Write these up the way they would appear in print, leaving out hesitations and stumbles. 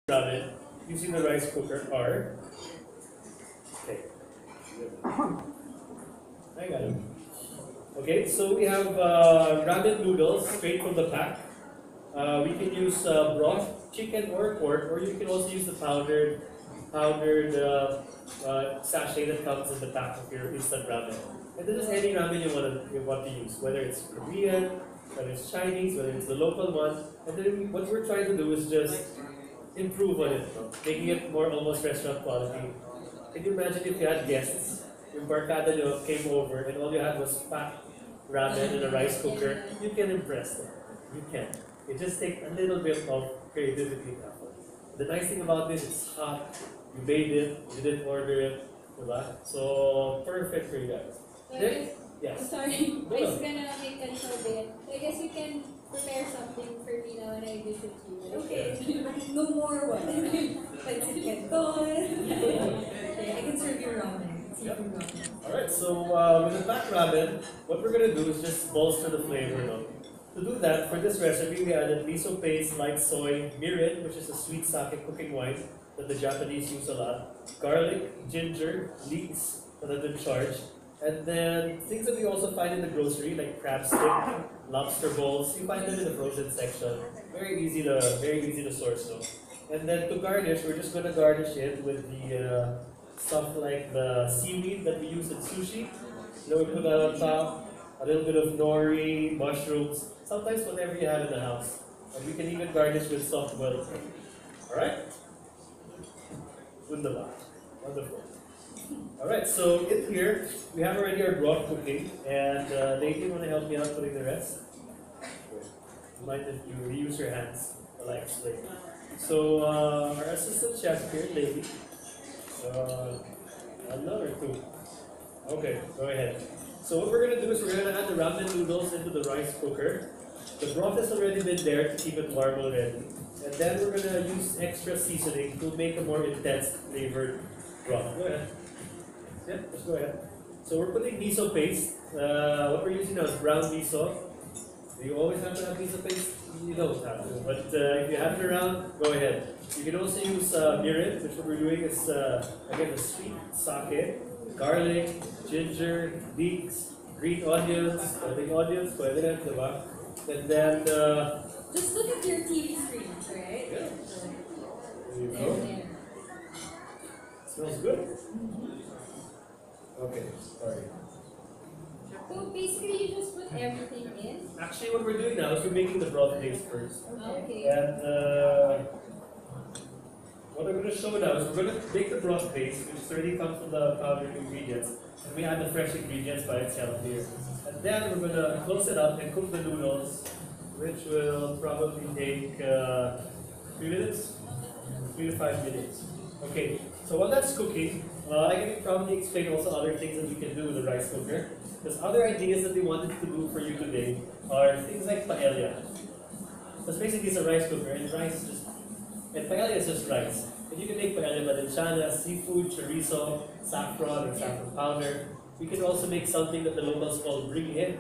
ramen using the rice cooker are okay. I got it. Okay, so we have ramen noodles straight from the pack. We can use broth, chicken or pork, or you can also use the powdered sachet that comes in the pack of your instant ramen. And this is any ramen you want to use, whether it's Korean, whether it's Chinese, whether it's the local one. And then what we're trying to do is just improve on it, no? Making it more almost restaurant quality. Can you imagine if you had guests, yung barkada nyo came over and all you had was packed ramen in a rice cooker? You can impress them. You can. It just takes a little bit of creativity and effort. The nice thing about this, it's hot. You made it. You didn't order it. Diba? So perfect for you guys. So Then, yes. sorry, I was gonna make a little bit. I guess you can prepare something for me now when I visit you. Okay. No more what? Pancit canton. Okay, I can serve you ramen. Yep. Seafood ramen. Alright, so with the packed ramen, what we're gonna do is just bolster the flavor. No? To do that, for this recipe, we added miso paste, light soy, mirin, which is a sweet sake cooking wine that the Japanese use a lot, garlic, ginger, leeks that have been charged, and then things that we also find in the grocery like crab stick, lobster balls. You find them in the frozen section. Very easy to source, no? And then to garnish, we're just gonna garnish it with the stuff like the seaweed that we use in sushi. You know, we put that on top. A little bit of nori, mushrooms, sometimes whatever you have in the house. And we can even garnish with soft boiled egg. Alright? Wunderbar. Wonderful. Alright, so in here, we have already our broth cooking. And lady, you want to help me out putting the rest? You mind if you reuse your hands while I explain. So, our assistant chef here, lady. Another two. Okay, go ahead. So what we're going to do is we're going to add the ramen noodles into the rice cooker. The broth has already been there to keep it warm already. And then we're going to use extra seasoning to make a more intense flavored broth. Go ahead. Yeah, just go ahead. So we're putting miso paste. What we're using now is brown miso. Do you always have to have miso paste? You don't have to. But if you have it around, go ahead. You can also use mirin, which what we're doing is, again, the sweet sake. Garlic, ginger, leeks, green onions, pwede rin, diba? And then, Just look at your TV screens, right? yeah. There you go. Smells good. Okay, sorry. So basically, you just put everything in. Actually, what we're doing now is we're making the broth base first. Okay. And what I'm going to show now is we're going to make the broth base, which already comes from the powdered ingredients, and we add the fresh ingredients by itself here. And then we're going to close it up and cook the noodles, which will probably take 3 minutes, 3 to 5 minutes. Okay, so while that's cooking, I can probably explain also other things that we can do with the rice cooker. Because other ideas that we wanted to do for you today are things like paella. Because basically it's a rice cooker, and rice is just and paella is just rice. And you can make paella malinchana, seafood, chorizo, saffron, or saffron powder. We can also make something that the locals call bringhe,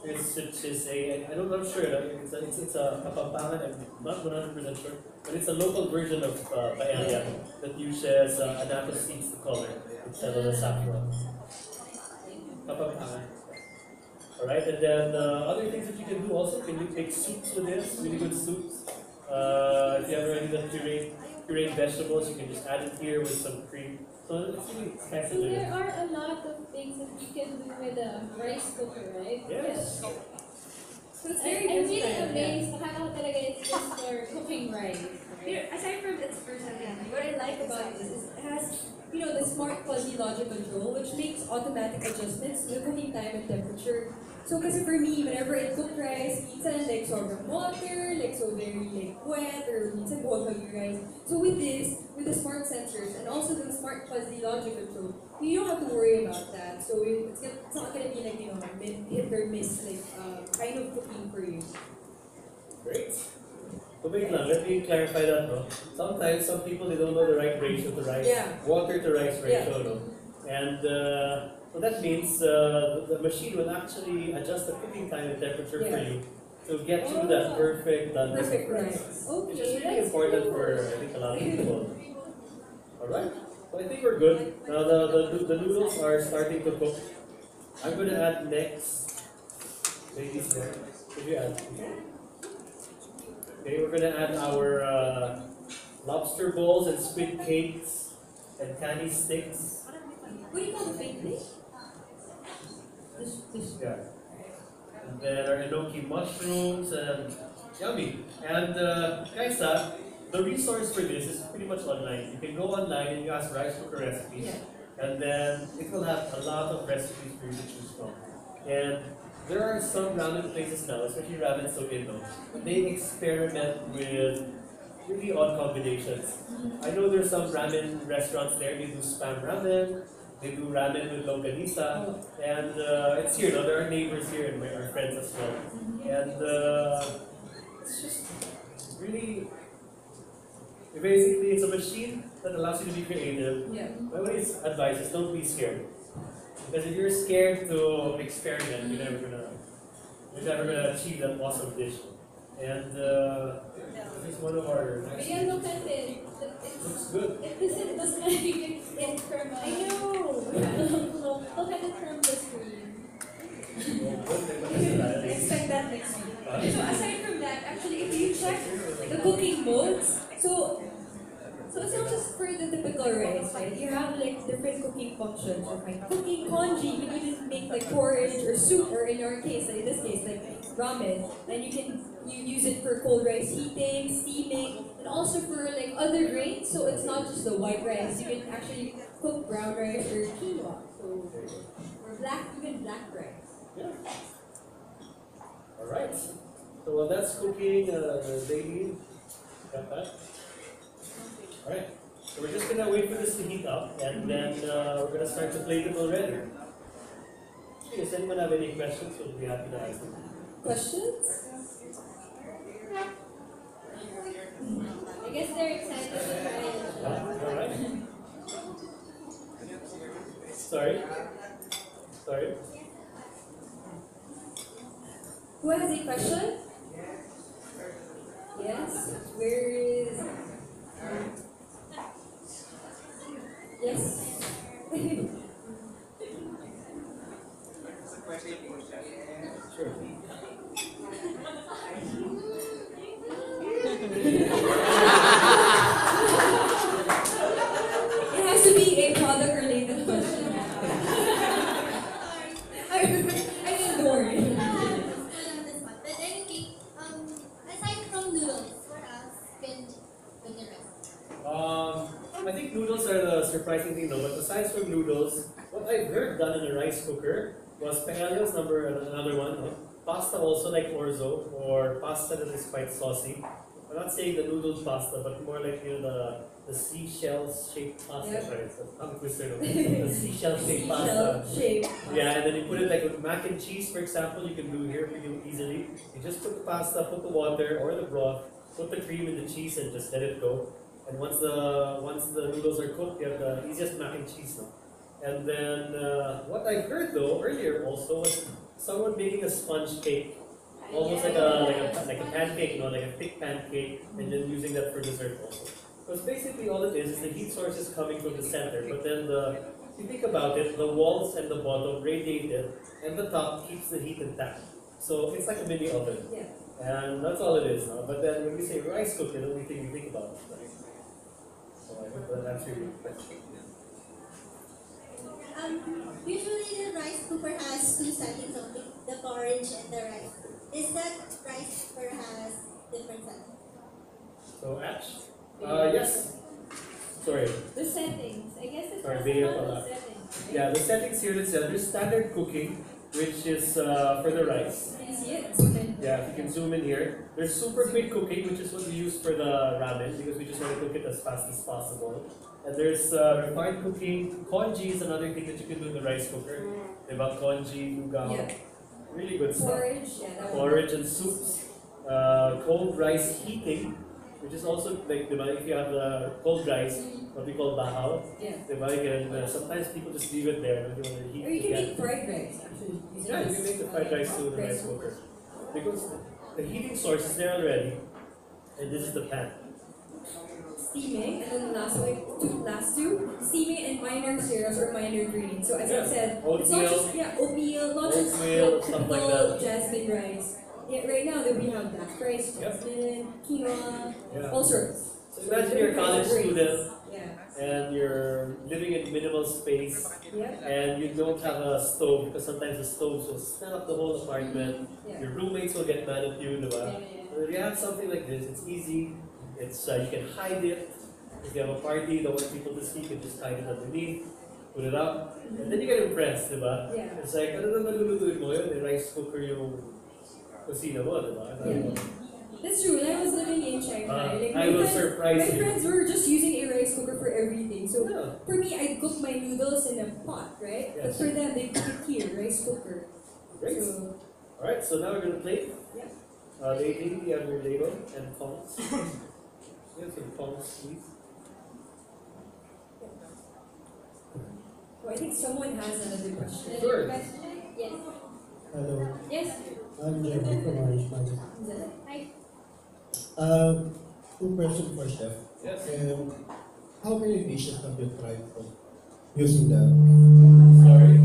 which is I'm not sure, it's a Kapampangan, I'm not 100% sure, but it's a local version of paella that uses anato seeds to color instead of the saffron. Kapampangan. Alright, and then other things that you can do also, can you make soups with this, really good soups. If you have already done pureed vegetables, you can just add it here with some cream. So it's really kind So there are a lot of things that you can do with a rice cooker, right? Yes. So it's very I'm really versatile, amazed how talaga it's just for cooking rice. yeah. Here, aside from its versatility, what I like about this is it has, the smart fuzzy logic control, which makes automatic adjustments to the cooking time and temperature. So kasi for me, whenever I cook rice, minsan like sobrang water, like so very like wet, or minsan buwag yung rice. So with this, with the smart sensors, and also the smart fuzzy logic control, you don't have to worry about that. So it's not gonna be like, hit or miss, like kind of cooking for you. Great. So wait lang, let me clarify that, no? Sometimes some people, they don't know the right ratio to rice, water to rice ratio, no? And so that means the machine will actually adjust the cooking time and temperature for you to get you that perfect Perfect rice. Which is really important for, I think, a lot of Alright, so I think we're good. Now the noodles are starting to cook. I'm going to add next. Ladies there. Could you add? Okay, we're going to add our lobster balls and squid cakes and candy sticks. What do you call the fake dish? This. Yeah. And then our enoki mushrooms and yummy. And guys, the resource for this is pretty much online. You can go online and you ask rice cooker recipes. Yeah. And then it will have a lot of recipes for you to choose from. And there are some ramen places now, especially Ramen Sogeto, they experiment with really odd combinations. I know there's some ramen restaurants there, they do spam ramen, they do ramen with longanisa, and it's here, no? There are neighbors here and our friends as well. And it's just really, basically it's a machine that allows you to be creative. Yeah. My always advice is don't be scared. Because if you're scared to experiment, you're never gonna achieve that awesome dish. And this is one of our But nice yeah, look at it. looks good. It doesn't like it from I know. look at it from the screen. Expect that next week. So aside from that, actually, if you check the cooking modes, so it's not just for the typical rice, right? You have like different cooking functions. So like cooking congee, you can even make like porridge or soup, or in our case, like in this case, like ramen. And you use it for cold rice heating, steaming, and also for like other grains. So it's not just the white rice. You can actually cook brown rice or quinoa, so or even black rice. Yeah. Alright. So while that's cooking, daily, got that? Alright. So we're just gonna wait for this to heat up and then we're gonna start to plate it already. Okay, does anyone have any questions? We'll be happy to answer them. Questions? I guess they're excited to try it. Alright. Sorry. Who has a question? Yes? Where is... Yes? Sure. It has to be a product related question. I didn't worry. But anyway, aside from noodles, what else can with the rest? I think noodles are the surprising thing though, but aside from noodles, what I've heard done in a rice cooker was paella is another one. No? Pasta also like orzo, or pasta that is quite saucy. I'm not saying the noodles pasta, but more like the seashell shaped pasta. Yep. Sorry, it's a tongue twister. No? The seashell shaped pasta. Shape. Yeah, and then you put it like with mac and cheese, for example, you can do here pretty easily. You just put the pasta, put the water or the broth, put the cream in the cheese, and just let it go. And once the noodles are cooked, you have the easiest mac and cheese now. And then what I heard though earlier also was someone making a sponge cake, almost like a pancake, like a thick pancake, and then using that for dessert also. Because basically all it is the heat source is coming from the center, but then if you think about it, the walls and the bottom radiate it, and the top keeps the heat intact. So it's like a mini oven. Yeah. And that's all it is. But then when we say rice cooker, the only thing you think about is rice. So I hope that answers your question. Usually the rice cooker has two settings only, the porridge and the rice. Is that rice cooker has different settings? So Ash? Yes. Sorry. The settings. I guess it's Sorry, also Midea about pala. the settings. Right? Yeah, the settings here that says there's standard cooking, which is for the rice. Can you see it? Okay. Yeah, if you can zoom in here. There's super quick cooking, which is what we use for the ramen because we just want to cook it as fast as possible. And there's refined cooking. Congee is another thing that you can do in the rice cooker. Diba? Congee, lugaw. Yeah. Really good stuff. Porridge, yeah. That one. Porridge and soups. Cold rice heating, which is also like, diba, if you have the cold rice, what we call bahaw. Yeah. Diba, you can, sometimes people just leave it there if you want to heat Or you can again. make fried rice, actually. Yeah, you can make the fried rice too in the rice cooker. Because the heating source is there already, and this is the pan. steaming, and then the last two, steaming and minor syrups or minor green. So as I said, it's not just oatmeal, not just stuff like typical that. jasmine rice. Yeah, right now that we have black rice, jasmine, quinoa, all sorts. So imagine you're a college student Yeah. and you're living in minimal space Yeah. and you don't have a stove because sometimes the stoves will smell up the whole apartment. Yeah. Your roommates will get mad at you, diba? Yeah. So if you have something like this, it's easy. It's you can hide it. If you have a party, you don't want people to see, you can just hide it underneath, put it up, and then you get impressed, diba? Yeah. It's like, ano na nalulutuin mo yun? Yung rice cooker yung kusina mo, diba? Yeah. That's true. When I was living in Shanghai, like I will surprise my you. friends were just using a rice cooker for everything. So Yeah. for me, I cook my noodles in a pot, right? But Yes. for them, they cook it here, rice cooker. Great. So Alright, so now we're going to play. yeah. Lady, you have your label and tongs. You have some tongs, please. Oh, I think someone has another question. Sure. Yes. Hello, Yes. I'm Jeremy from Orange Magic. Hi. Two questions for Chef. Yes. How many dishes have you tried from using the? Sorry.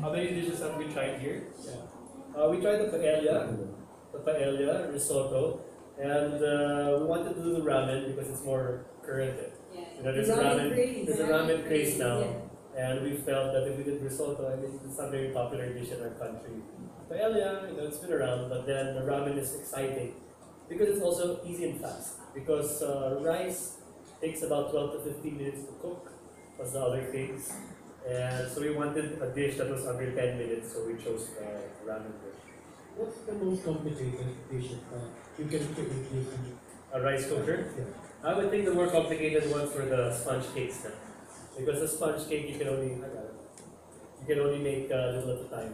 How many dishes have we tried here? Yeah. We tried the paella, risotto, and we wanted to do the ramen because it's more current. You know, there's a ramen craze now. Yeah. And we felt that if we did risotto, I mean, it's not a very popular dish in our country. Paella, you know, it's been around, but then the ramen is exciting because it's also easy and fast. Because rice takes about 12 to 15 minutes to cook, plus the other things. And so we wanted a dish that was under 10 minutes, so we chose the ramen dish. What's the most complicated dish you can create using? A rice cooker? Yeah. I would think the more complicated ones were the sponge cakes now. Because the sponge cake you can only make little at a time,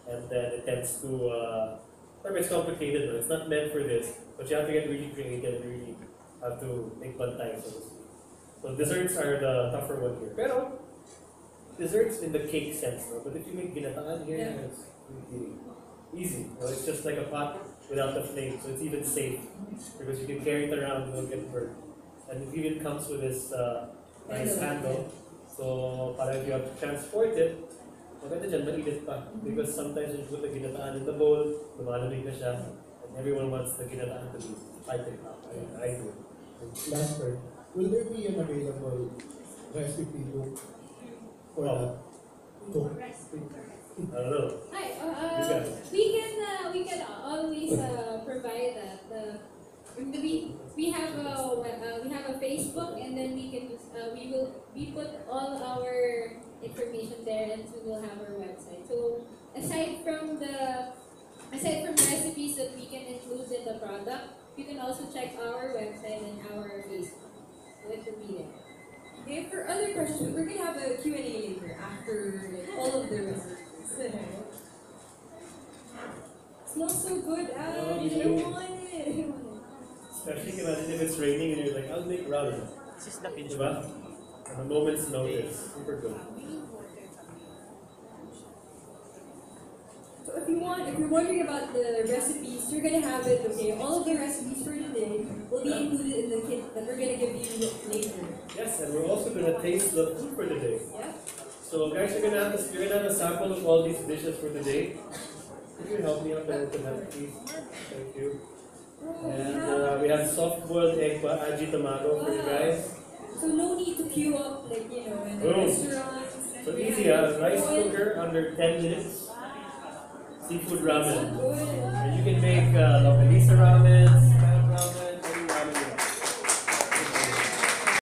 and then it tends to. It's complicated, but it's not meant for this. But you have to get really creative and really have to make one time, so to speak. So desserts are the tougher one here. Pero desserts in the cake sense, no? But if you make ginataan here, Yeah. it's really easy. You know, it's just like a pot without the flame, so it's even safe because you can carry it around and it won't get burnt. And it even comes with this nice handle. So, para if you have to transport it, maganda dyan, mainit pa. Because sometimes when you put the ginataan in the bowl, lumalamig na siya, and everyone wants the ginataan to be piping up. I do. Last word. Will there be an available recipe book for Oh. that cook? I don't know. Hi, You got it. we can always provide that. We have a Facebook, and then we put all our information there, and we will have our website. So aside from recipes that we can include in the product, you can also check our website and our Facebook. So it will be there. Okay, for other questions, we're gonna have a Q&A later after like, all of the recipes. Smells so good, I don't want it. Especially imagine if it's raining and you're like, I'll make ramen. Diba? At a moment's notice. Super good. So if you're wondering about the recipes, you're gonna have it, okay? All of the recipes for today will be included in the kit that we're gonna give you later. Yes, and we're also gonna taste the food for today. Yeah? So guys, you're gonna have a sample of all these dishes for today. Could you help me out and open that, please? Thank you. And we have soft-boiled egg aji tomato for you guys. So no need to queue up like, in the Boom. restaurants. So easy, rice cooker under 10 minutes. Seafood ramen. Good. And you can make localisa ramen,